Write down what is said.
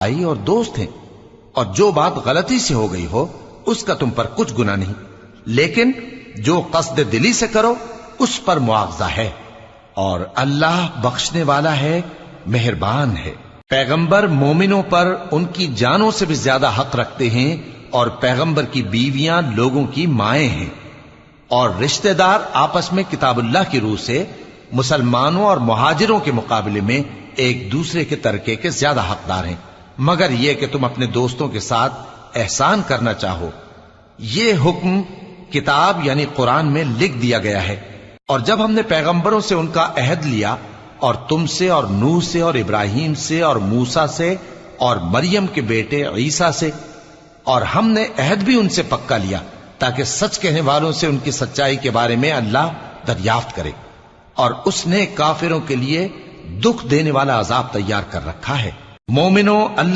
بھائی اور دوست ہیں، اور جو بات غلطی سے ہو گئی ہو اس کا تم پر کچھ گناہ نہیں، لیکن جو قصد دلی سے کرو اس پر مواخذہ ہے، اور اللہ بخشنے والا ہے، مہربان ہے۔ پیغمبر مومنوں پر ان کی جانوں سے بھی زیادہ حق رکھتے ہیں، اور پیغمبر کی بیویاں لوگوں کی مائیں ہیں، اور رشتہ دار آپس میں کتاب اللہ کی روح سے مسلمانوں اور مہاجروں کے مقابلے میں ایک دوسرے کے ترکے کے زیادہ حقدار ہیں، مگر یہ کہ تم اپنے دوستوں کے ساتھ احسان کرنا چاہو۔ یہ حکم کتاب یعنی قرآن میں لکھ دیا گیا ہے۔ اور جب ہم نے پیغمبروں سے ان کا عہد لیا، اور تم سے اور نوح سے اور ابراہیم سے اور موسیٰ سے اور مریم کے بیٹے عیسیٰ سے، اور ہم نے عہد بھی ان سے پکا لیا تاکہ سچ کہنے والوں سے ان کی سچائی کے بارے میں اللہ دریافت کرے، اور اس نے کافروں کے لیے دکھ دینے والا عذاب تیار کر رکھا ہے۔ مومنوں، اللہ